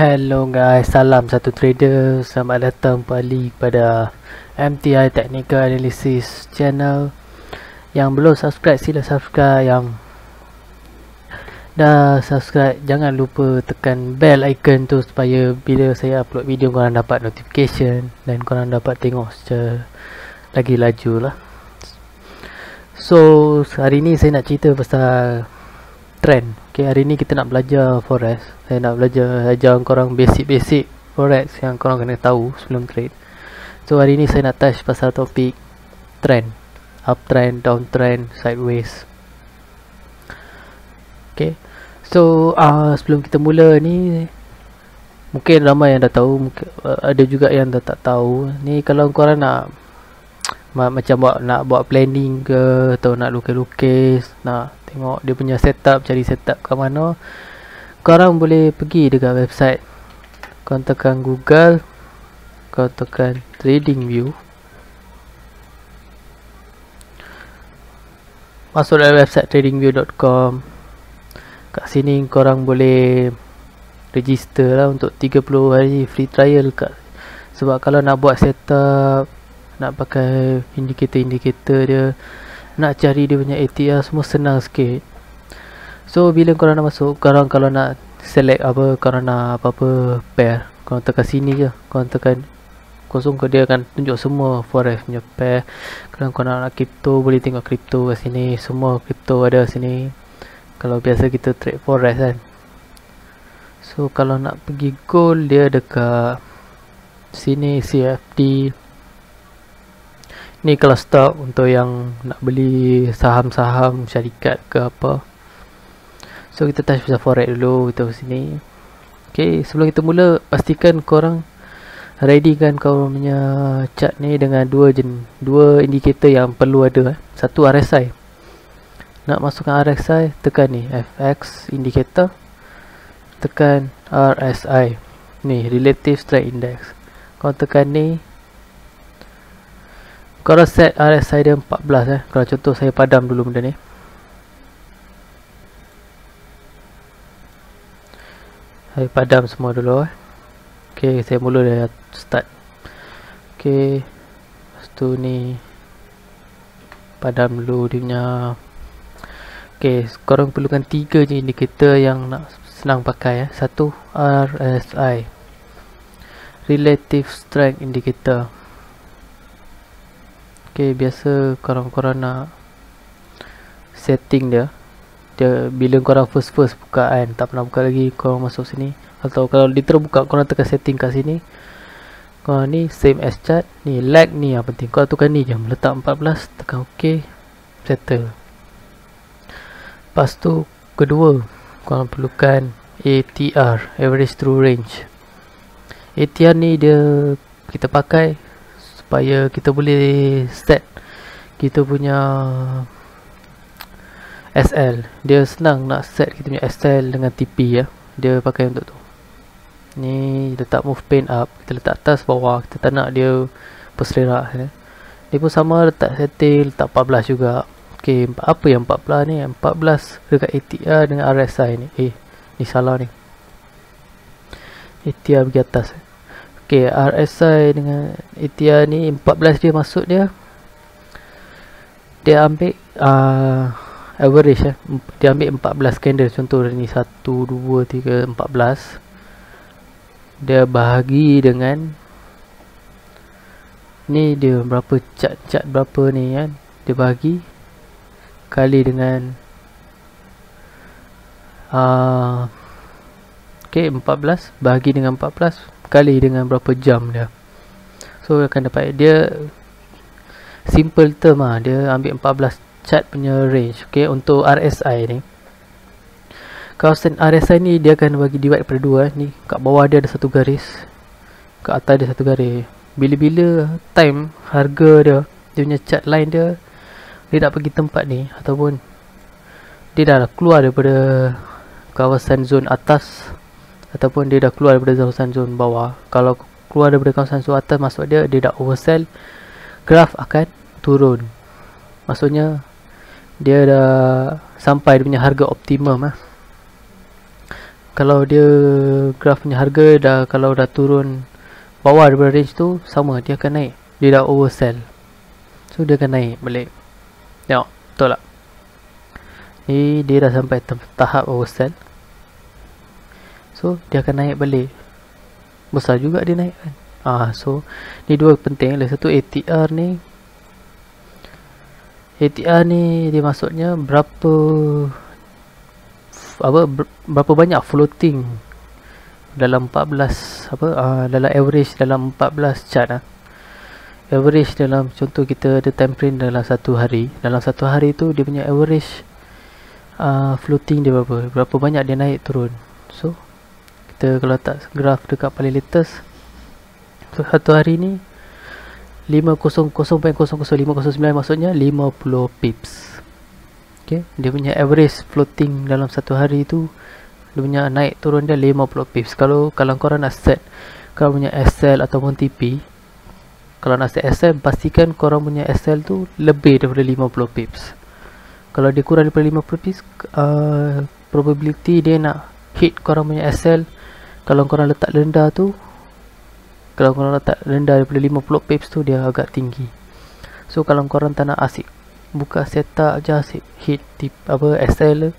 Hello guys, salam satu trader. Selamat datang kembali pada MTI Technical Analysis channel. Yang belum subscribe sila subscribe, yang dah subscribe jangan lupa tekan bell icon tu supaya bila saya upload video korang dapat notification dan korang dapat tengok secara lagi laju lah. So hari ni saya nak cerita pasal trend. Okay, hari ni kita nak belajar forex. Saya nak belajar ajar korang basic-basic forex yang korang kena tahu sebelum trade. So hari ni saya nak touch pasal topik trend, uptrend, downtrend, sideways. Okay, so sebelum kita mula ni, mungkin ramai yang dah tahu, mungkin, ada juga yang dah tak tahu. Ni kalau korang nak macam nak buat planning ke, atau nak lukis-lukis, nak tengok dia punya setup, cari setup kat mana, korang boleh pergi dekat website. Korang tekan Google, korang tekan TradingView, masuk dalam website tradingview.com. Kat sini korang boleh register lah untuk 30 hari free trial kat. Sebab kalau nak buat setup, nak pakai indikator-indikator dia, nak cari dia punya ATR, semua senang sikit. So bila korang nak masuk, korang kalau nak select apa, korang nak apa-apa pair, korang tekan sini je, korang tekan kosong ke, dia akan tunjuk semua forex punya pair. Kalau korang nak crypto, boleh tengok crypto kat sini, semua crypto ada sini. Kalau biasa kita trade forex kan. So kalau nak pergi gold, dia dekat sini, CFD. Ni kalau stock untuk yang nak beli saham-saham syarikat ke apa. So kita touch pasal forex dulu, kita ke sini. Okay, sebelum kita mula, pastikan korang ready kan korang punya chart ni dengan dua indikator yang perlu ada. Satu RSI. Nak masukkan RSI, tekan ni FX indicator, tekan RSI. Ni Relative Strength Index. Korang tekan ni, korang set RSI dia 14 Kalau contoh saya padam dulu benda ni. Saya padam semua dulu Okay, saya mula dari start. Okay, lepas tu ni padam dulu dia punya. Okay, korang perlukan 3 je indikator yang nak senang pakai Satu RSI, Relative Strength Indicator. Okay, biasa korang nak setting dia bila korang first buka kan, tak pernah buka lagi, korang masuk sini. Atau kalau dia terbuka, korang tekan setting kat sini. Korang ni same as chart. Ni lag ni yang penting, korang tukar ni je, letak 14, tekan ok, settle. Lepas tu kedua, korang perlukan ATR, Average True Range. ATR ni dia kita pakai supaya kita boleh set kita punya SL. Dia senang nak set kita punya SL dengan TP dia pakai untuk tu. Ni letak move pain up, kita letak atas bawah, kita tak nak dia berselerak Dia pun sama, letak setting, letak 14 juga. Okay, apa yang 14 ni? 14 dekat ATR dengan RSI ni. Ni salah ni, ATR pergi atas. Okay, RSI dengan ATR ni 14 dia masuk dia ambil average dia ambil 14 candle. Contoh ni 1, 2, 3, 14. Dia bahagi dengan ni, dia berapa chart berapa ni kan, dia bahagi kali dengan okay, 14 bahagi dengan 14 kali dengan berapa jam dia. So akan dapat dia simple term dia ambil 14 chart punya range. Okay, untuk RSI ni, kawasan RSI ni dia akan bagi divide pada dua. Ni kat bawah dia ada satu garis, kat atas ada satu garis. Bila-bila time harga dia punya chart line dia nak pergi tempat ni, ataupun dia dah keluar daripada kawasan zon atas, ataupun dia dah keluar daripada kawasan zon bawah. Kalau keluar daripada kawasan zon atas, maksud dia dah oversell, graf akan turun. Maksudnya dia dah sampai dia punya harga optimum kalau dia graf punya harga dah, kalau dah turun bawah daripada range tu, sama dia akan naik, dia dah oversell, so dia akan naik balik. Tengok, betul tak? Ni dia dah sampai tahap oversell, so dia akan naik balik, besar juga dia naik kan. So ni dua penting. Lagi satu ATR ni dia maksudnya berapa banyak floating dalam 14 dalam average dalam 14 chart lah. Average dalam, contoh kita ada time frame dalam satu hari, dalam satu hari tu dia punya average floating dia berapa banyak dia naik turun. So kita kalau letak graf dekat paling latest, so satu hari ni 500.009 maksudnya 50 pips. Okay, dia punya average floating dalam satu hari tu, dia punya naik turun dia 50 pips. Kalau korang nak set, kalau punya SL ataupun TP, kalau nak set SL, pastikan korang punya SL tu lebih daripada 50 pips. Kalau dia kurang daripada 50 pips, probability dia nak hit korang punya SL, kalau korang letak rendah tu, kalau korang letak rendah daripada 50 pips tu, dia agak tinggi. So kalau korang tak nak asyik buka setup je, asyik hit SL,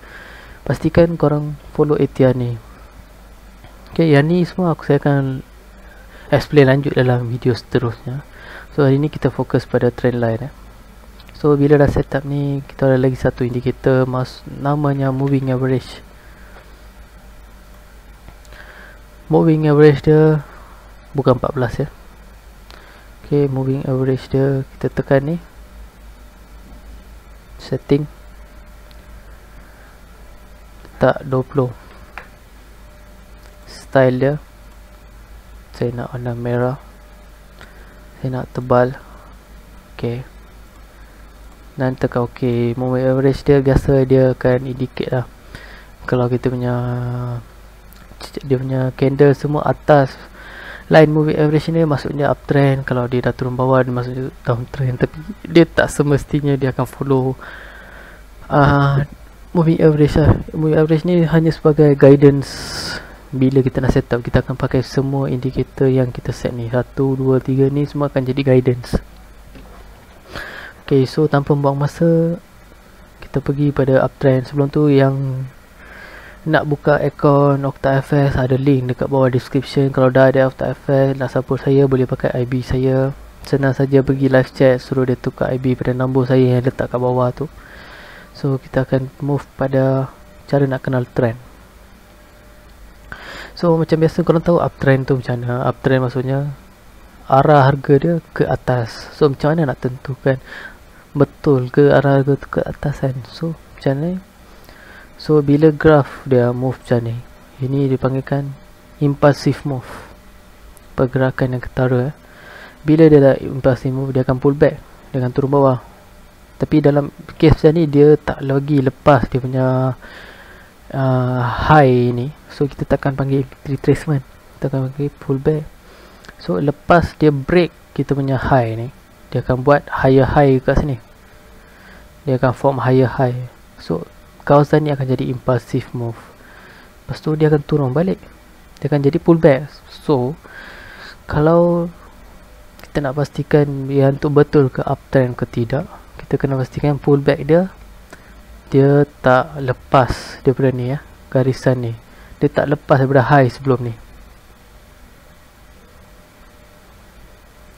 pastikan korang follow ATR ni. Okay, yang ni semua saya akan explain lanjut dalam video seterusnya. So hari ni kita fokus pada trend line. So bila dah setup ni, kita ada lagi satu indikator namanya moving average. Moving average dia bukan 14 ya. Okay, moving average dia, kita tekan ni, setting, letak 20, style dia saya nak warna merah, saya nak tebal. Okay, dan tekan ok. Moving average dia biasa dia akan indicate lah, kalau kita punya candle semua atas line moving average ni, maksudnya uptrend. Kalau dia dah turun bawah, dia maksudnya downtrend. Tapi dia tak semestinya dia akan follow moving average lah. Moving average ni hanya sebagai guidance. Bila kita nak set up, kita akan pakai semua indikator yang kita set ni, 1, 2, 3 ni semua akan jadi guidance. Okay, so tanpa buang masa, kita pergi pada uptrend. Sebelum tu, yang nak buka akaun OctaFS, ada link dekat bawah description. Kalau dah ada OctaFS, nak support saya, boleh pakai IB saya. Senang saja pergi live chat, suruh dia tukar IB pada nombor saya yang letak kat bawah tu. So kita akan move pada cara nak kenal trend. So macam biasa korang tahu uptrend tu macam mana. Uptrend maksudnya arah harga dia ke atas. So macam mana nak tentukan betul ke arah harga tu ke atas kan. So macam ni. So bila graf dia move macam ni, ini dipanggilkan impulsive move, pergerakan yang ketara. Bila dia dah impulsive move, dia akan pull back, dia akan turun bawah. Tapi dalam case macam ni, dia tak lagi lepas dia punya high ni. So kita takkan panggil retracement, kita akan panggil pull back. So lepas dia break kita punya high ni, dia akan buat higher high kat sini, dia akan form higher high. So kawasan ni akan jadi impulsive move. Lepas tu dia akan turun balik, dia akan jadi pullback. So kalau kita nak pastikan yang tu betul ke uptrend ke tidak, kita kena pastikan pullback dia tak lepas daripada ni ya, garisan ni, dia tak lepas daripada high sebelum ni.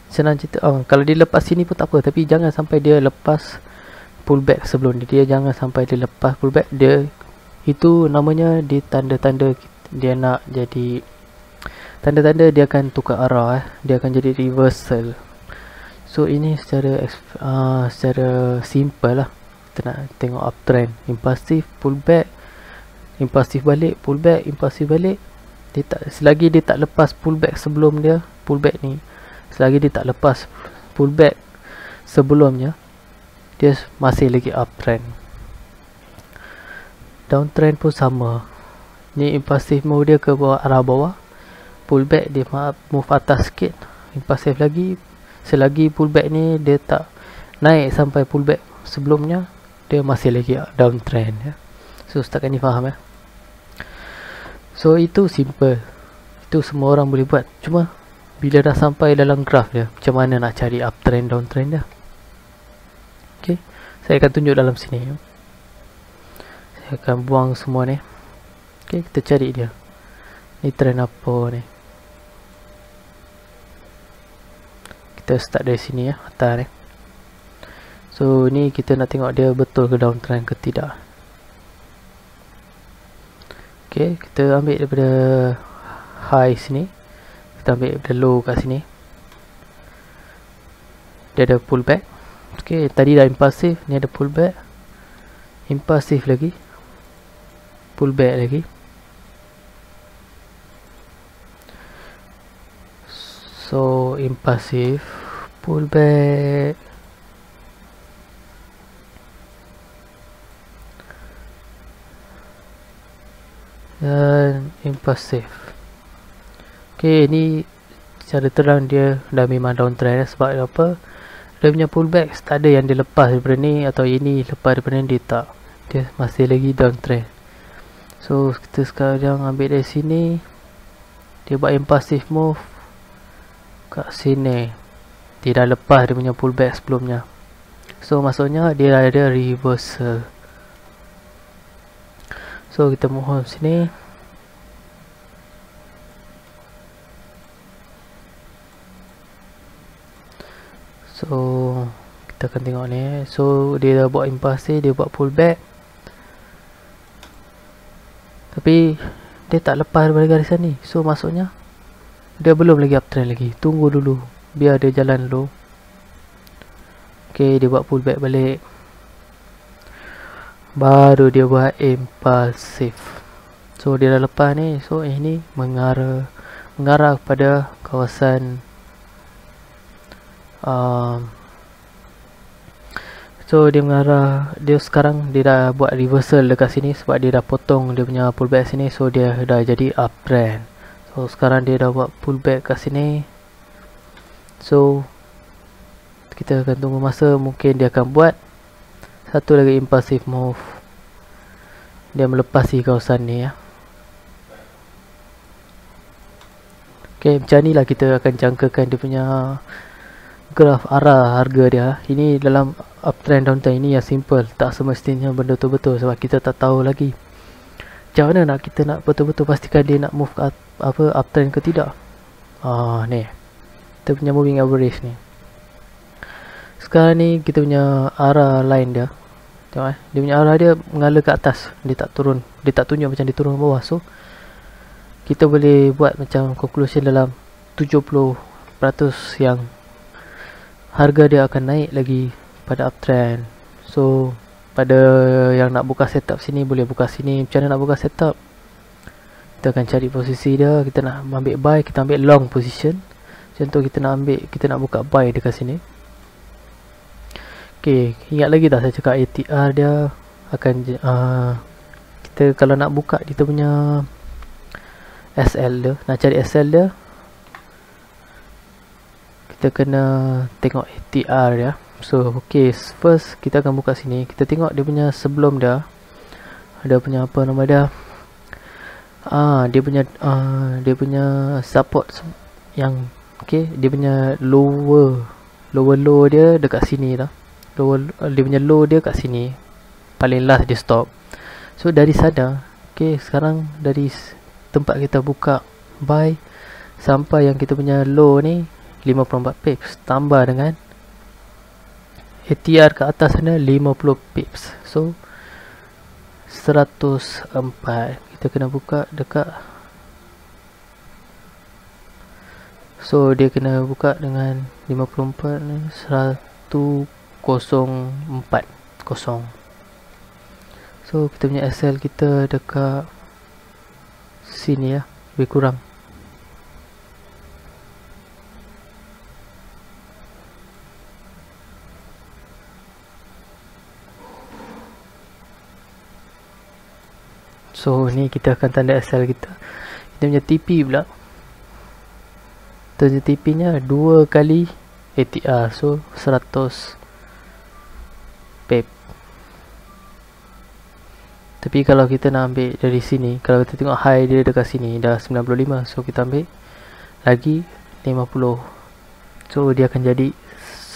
Senang cerita, kalau dia lepas sini pun tak apa, tapi jangan sampai dia lepas pullback sebelum dia jangan sampai dia lepas pullback. Dia itu namanya di tanda-tanda dia nak jadi, tanda-tanda dia akan tukar arah dia akan jadi reversal. So ini secara simple lah. Kita nak tengok uptrend, impulsif, pullback, impulsif balik, pullback, impulsif balik. Dia tak, selagi dia tak lepas pullback sebelum dia, pullback ni, selagi dia tak lepas pullback sebelumnya, dia masih lagi uptrend. Downtrend pun sama. Ni impulsive move dia ke bawah, arah bawah. Pullback dia move atas sikit. Impulsive lagi. Selagi pullback ni dia tak naik sampai pullback sebelumnya, dia masih lagi downtrend ya. So setakat ni faham ya. So itu simple, itu semua orang boleh buat. Cuma bila dah sampai dalam graf dia, macam mana nak cari uptrend downtrend dia. Okay, saya akan tunjuk dalam sini. Saya akan buang semua ni. Okay, kita cari dia. Ni trend apa ni. Kita start dari sini ya, atas ni. So ni kita nak tengok dia betul ke downtrend ke tidak. Okay, kita ambil daripada high sini, kita ambil daripada low kat sini. Dia ada pullback. Okay, tadi dah impulsif, ni ada pullback, impulsif lagi, pullback lagi. So impulsif, pullback, dan impulsif. Okay, ni secara terang dia dah memang downtrend. Sebab apa? Dia punya pullback tak ada yang dia lepas daripada ni, atau ini lepas daripada ni, dia tak, dia masih lagi downtrend. So kita sekarang ambil dari sini, dia buat impulsive move kat sini, dia dah lepas dia punya pullback sebelumnya. So maksudnya dia ada reversal. So kita mohon sini. So kita akan tengok ni. So dia dah buat impulsif, dia buat pullback, tapi dia tak lepas daripada garisan ni. So maksudnya dia belum lagi uptrend lagi. Tunggu dulu, biar dia jalan dulu. Okay, dia buat pullback balik, baru dia buat impulsif. So dia dah lepas ni. So ini mengarah kepada kawasan so dia mengarah, dia sekarang dia dah buat reversal dekat sini, sebab dia dah potong dia punya pullback sini. So dia dah jadi uptrend. So sekarang dia dah buat pullback kat sini. So kita akan tunggu masa, mungkin dia akan buat satu lagi impulsive move, dia melepasi kawasan ni ya. Okay, macam ni lah kita akan jangkakan dia punya graf arah harga dia. Ini dalam uptrend downtrend ini yang simple, tak semestinya benda tu betul, sebab kita tak tahu lagi macam mana nak kita nak betul-betul pastikan dia nak move ke apa uptrend ke tidak. Ni kita punya moving average ni. Sekarang ni kita punya arah line dia. Tengok dia punya arah dia mengalir ke atas, dia tak turun, dia tak tunjuk macam dia turun ke bawah. So kita boleh buat macam conclusion dalam 70% yang harga dia akan naik lagi pada uptrend. So pada yang nak buka setup sini, boleh buka sini. Macam mana nak buka setup? Kita akan cari posisi dia. Kita nak ambil buy, kita ambil long position. Contoh kita nak buka buy dekat sini. Okay, ingat lagi tak saya cakap ATR dia akan kita kalau nak buka kita punya SL dia, nak cari SL dia, kita kena tengok ATR dia. So okay, first kita akan buka sini, kita tengok dia punya sebelum dia ada punya apa nama dia, dia punya support yang okay, dia punya lower low dia dekat sini lah. Dia punya low dia kat sini, paling last dia stop. So dari sana, okay, sekarang dari tempat kita buka buy sampai yang kita punya low ni 54 pips, tambah dengan ATR ke atas sana 50 pips. So 104. Kita kena buka dekat, so dia kena buka dengan 54 ni 1040. So kita punya SL kita dekat sini ya, lebih kurang. So ni kita akan tanda SL kita. Kita punya TP pula, kita TP nya 2 kali ATR, so 100 pip. Tapi kalau kita nak ambil dari sini, kalau kita tengok high dia dekat sini dah 95, so kita ambil lagi 50, so dia akan jadi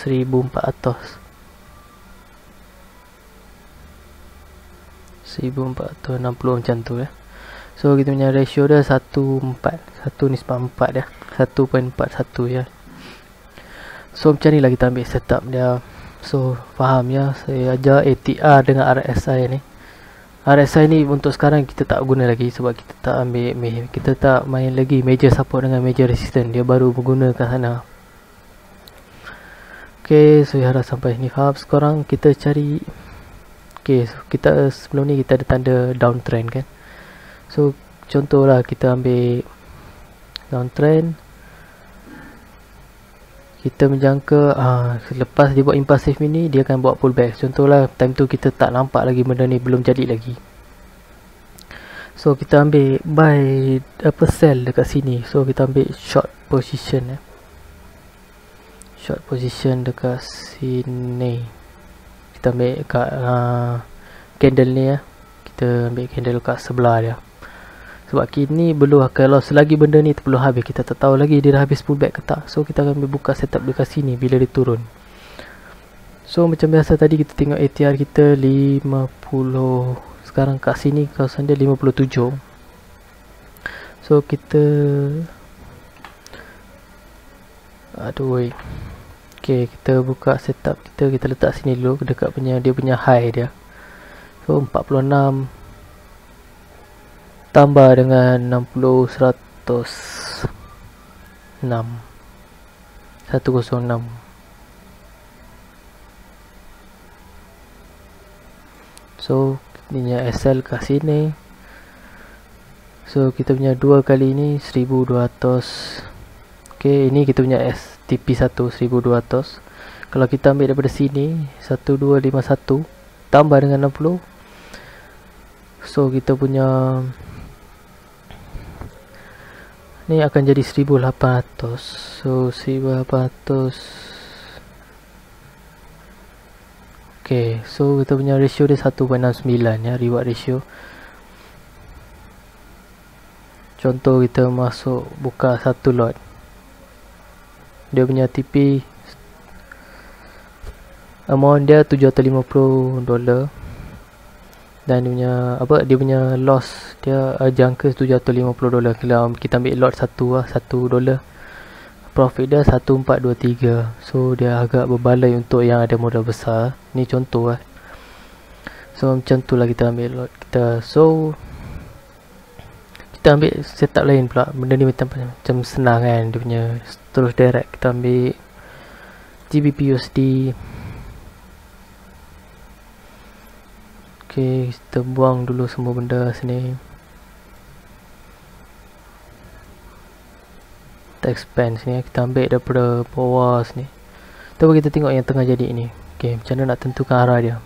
1400 macam tu ya. So kita punya ratio dia 1:4 dia, 1.41 ya. So macam ni lah kita ambil setup dia. So faham ya, saya ajar ATR dengan RSI ni. RSI ni untuk sekarang kita tak guna lagi sebab kita tak ambil, kita tak main lagi major support dengan major resistance, dia baru menggunakan sana. Okay, so harap sampai sini faham. Sekarang kita cari, okay, so kita sebelum ni kita ada tanda downtrend kan. So contohlah kita ambil downtrend, kita menjangka selepas dia buat impulsive ni dia akan buat pullback. Contohlah time tu kita tak nampak lagi benda ni belum jadi lagi, so kita ambil buy sell dekat sini. So kita ambil short position ya. Short position dekat sini, kita ambil kat candle ni ya. Kita ambil candle kat sebelah dia, sebab kini belum, kalau selagi benda ni belum habis, kita tak tahu lagi dia dah habis pullback ke tak. So kita akan buka setup dekat sini bila dia turun. So macam biasa tadi kita tengok ATR kita 50, sekarang kat sini kawasan dia 57. So kita okay, kita buka setup kita letak sini dulu dekat dia punya high dia. So 46 tambah dengan 60, 106, 106. So ni SL kat sini. So kita punya dua kali ni 1200. Okay, ini kita punya TP1 1200. Kalau kita ambil daripada sini 1251 tambah dengan 60, so kita punya ni akan jadi 1800. So 1800. Okay, so kita punya ratio dia 1.69 ya, reward ratio. Contoh kita masuk buka satu lot, dia punya TP amount dia $750, dan dia punya dia punya loss dia jangka $750. Kalau kita ambil lot satu lah, $1, profit dia 1423. So dia agak berbaloi untuk yang ada modal besar. Ni contoh lah. So macam tu lah kita ambil lot kita. So kita ambil setup lain pula. Benda ni macam senang kan, dia punya terus direct. Kita ambil GBP USD. Okay, kita buang dulu semua benda sini. Kita expand sini, kita ambil daripada bawah sini. Cuba kita tengok yang tengah jadi ni. Okay, macam mana nak tentukan arah dia.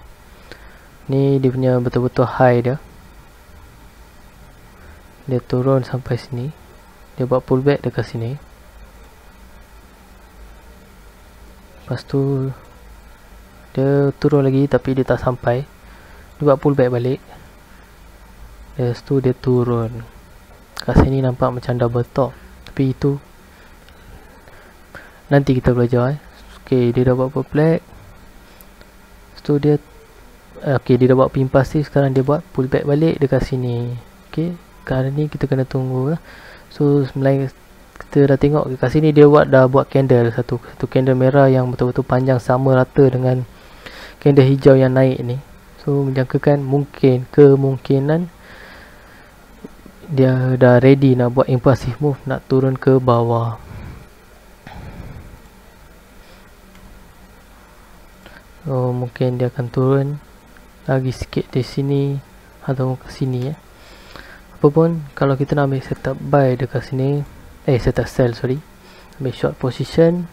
Ni dia punya betul-betul high dia. Dia turun sampai sini, dia buat pullback dekat sini. Lepas tu dia turun lagi tapi dia tak sampai, dia buat pullback balik. Lepas tu dia turun. Kat sini nampak macam double top, tapi itu nanti kita belajar. Okay, dia dah buat pullback. Lepas tu dia okay, dia dah buat impulsif. Sekarang dia buat pullback balik dekat sini. Okay, sekarang ni kita kena tunggu. So selain kita dah tengok kat sini, dia dah buat candle satu candle merah yang betul-betul panjang sama rata dengan candle hijau yang naik ni. So menjangkakan kemungkinan dia dah ready nak buat impulsive move, nak turun ke bawah. So mungkin dia akan turun lagi sikit di sini atau ke sini ya. Apapun, kalau kita nak ambil setup buy dekat sini, setup sell, ambil short position,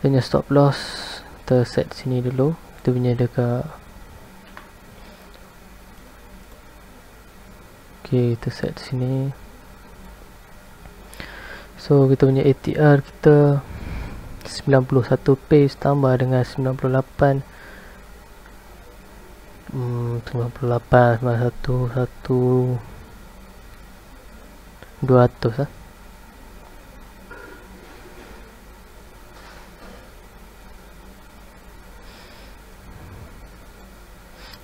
punya stop loss kita set sini dulu. Kita punya dekat, okay, kita set sini. So kita punya ATR kita 91 pace tambah dengan 98, 98, 91, 200 lah.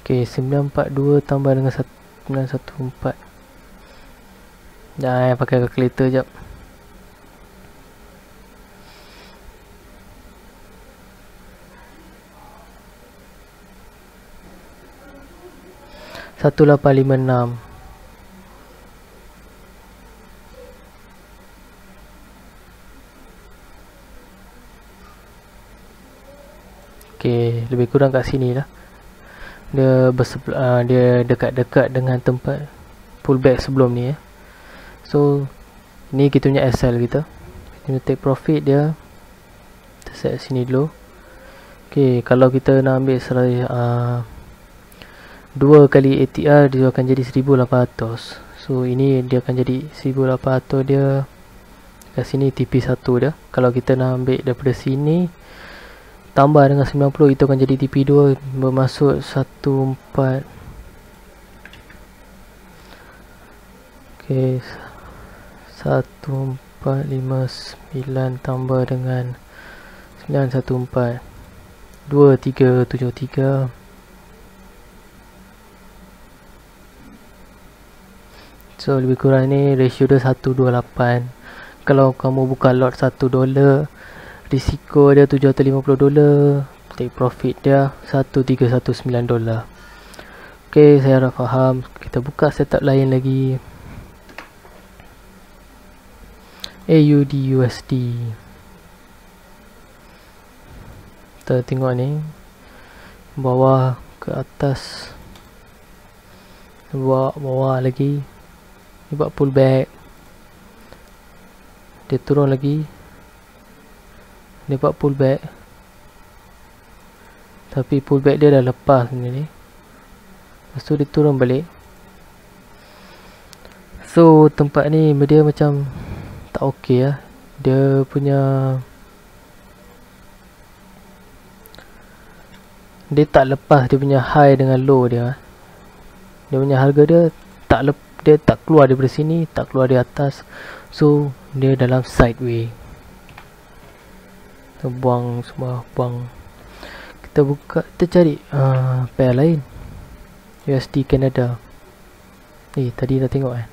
Ok, 942 tambah dengan 914. Dah, pakai calculator jap. Satu 856. Okay, lebih kurang kat sini lah. Dia dia dekat-dekat dengan tempat pullback sebelum ni. So ni kita punya SL kita. Kita punya take profit dia. Kita set sini dulu. Okay, kalau kita nak ambil 2 kali ATR, dia akan jadi 1800. So ini dia akan jadi 1800 dia. Kat sini TP1 dia. Kalau kita nak ambil daripada sini tambah dengan 90, itu akan jadi TP2 bermaksud 14. Ok, 1459 tambah dengan 914, 2373. So lebih kurang ni ratio dia 128. Kalau kamu buka lot $1, risiko dia $750, take profit dia $1319. Ok, saya harap faham. Kita buka setup lain lagi. AUD USD. Kita tengok ni bawah ke atas, bawah lagi. Dia buat pullback, dia turun lagi, dia buat pullback, tapi pullback dia dah lepas ni. Lepas tu dia turun balik. So tempat ni dia macam tak okey lah. Dia punya, dia tak lepas dia punya high dengan low dia. Dia punya harga dia dia tak keluar daripada sini, tak keluar di atas. So dia dalam sideway. Kita buang semua, buang. Kita buka, kita cari pair lain. USD Canada. Tadi dah tengok kan.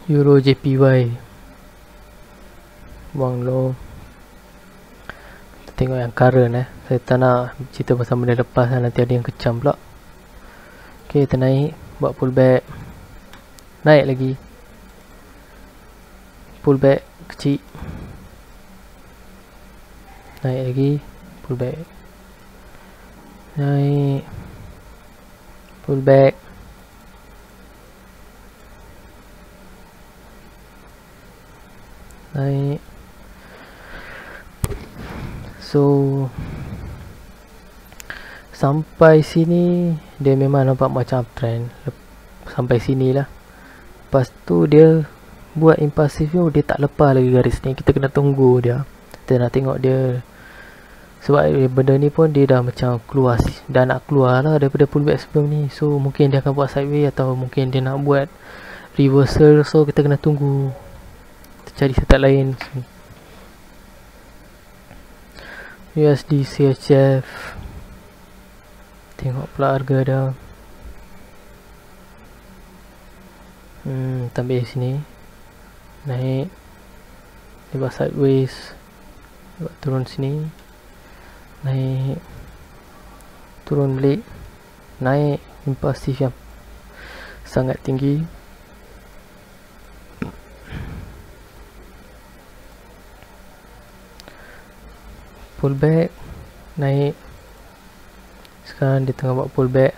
Euro JPY. Buang low. Kita tengok yang current Saya tak nak cerita pasal benda lepas nanti ada yang kecam pula. Ok, kita naik, buat pullback, naik lagi, pullback kecil, naik lagi, pullback, naik, pullback, naik. So sampai sini dia memang nampak macam uptrend. Sampai sini lah. Lepas tu dia buat impulsif dia tak lepas lagi garis ni. Kita kena tunggu dia. Kita nak tengok dia. Sebab benda ni pun dia dah macam keluar, dah nak keluar lah daripada pullback sebelum ni. So mungkin dia akan buat sideways atau mungkin dia nak buat reversal. So kita kena tunggu. Kita cari setup lain. USD CHF. Tengok pula harga dia. Kita ambil sini, naik, dia buat sideways, dia buat turun sini, naik, turun balik, naik, impulsif yang sangat tinggi. Pullback, naik. Sekarang dia tengah buat pullback.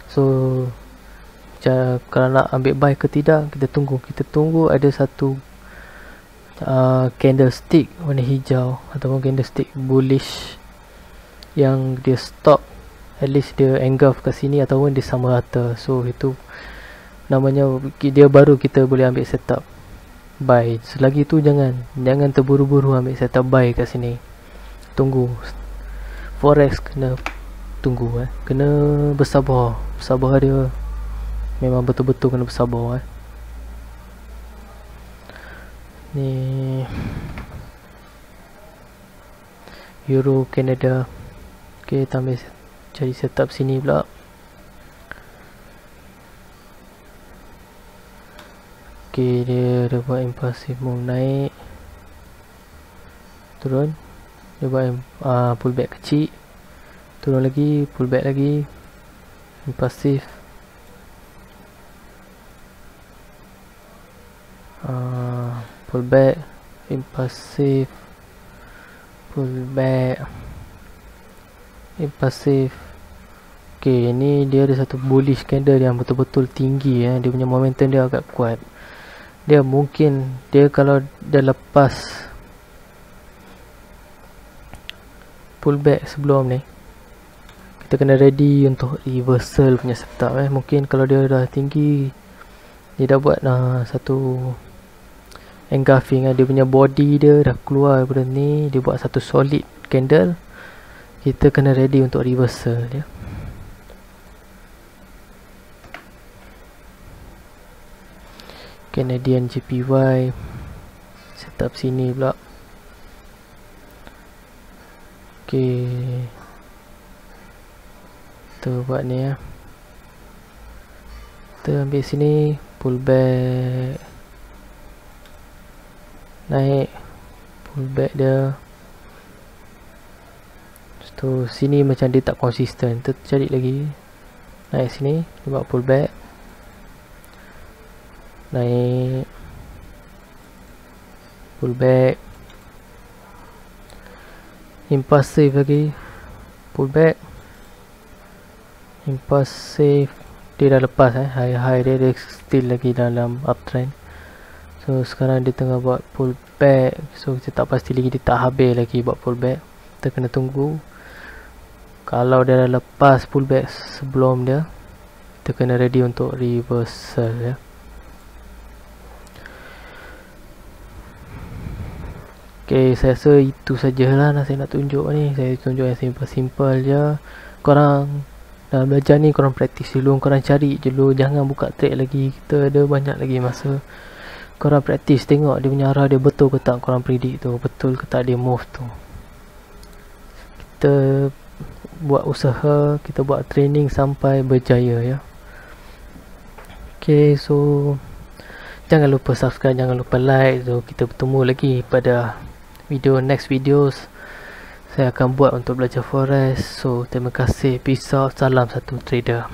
So kalau nak ambil buy ke tidak, kita tunggu ada satu candlestick warna hijau ataupun candlestick bullish yang dia stop, at least dia engulf kat sini ataupun dia sama rata. So itu namanya dia baru kita boleh ambil setup buy. Selagi tu jangan terburu-buru ambil setup buy kat sini. Tunggu forex kena tunggu kena bersabar dia, memang betul-betul kena bersabar ni Euro Canada. Okay, kita ambil cari setup sini pula. Okay, dia buat impulsive move, naik turun, dia buat pullback kecil, turun lagi, pullback lagi, impulsive, pullback, impulsive, pullback, impulsive. Okay, ni dia ada satu bullish candle yang betul-betul tinggi dia punya momentum dia agak kuat. Dia mungkin kalau dia lepas pullback sebelum ni, kita kena ready untuk reversal punya setup mungkin kalau dia dah tinggi, dia dah buat satu engulfing dia punya body dia dah keluar daripada ni, dia buat satu solid candle, kita kena ready untuk reversal dia. Canadian JPY setup sini pula. Okay, kita buat ni kita ambil sini, pullback, naik, pullback dia. So sini macam dia tak konsisten, kita cari lagi, naik sini, dia buat pullback, naik, pullback, impulsive lagi, pullback, impulsive. Dia dah lepas high dia still lagi dalam uptrend. So sekarang dia tengah buat pullback, so kita tak pasti lagi, dia tak habis lagi buat pullback, kita kena tunggu. Kalau dia dah lepas pullback sebelum dia, kita kena ready untuk reversal Okay, saya rasa itu sajalah saya nak tunjuk ni. Saya tunjuk yang simple-simple je. Korang dalam belajar ni, korang praktis dulu, korang cari dulu, jangan buka trade lagi, kita ada banyak lagi masa. Korang praktis, tengok dia punya arah dia betul ke tak, korang predict tu, betul ke tak dia move tu. Kita buat usaha, kita buat training sampai berjaya Okay, so jangan lupa subscribe, jangan lupa like. So kita bertemu lagi pada next videos saya akan buat untuk belajar forex. So terima kasih, peace out, salam satu trader.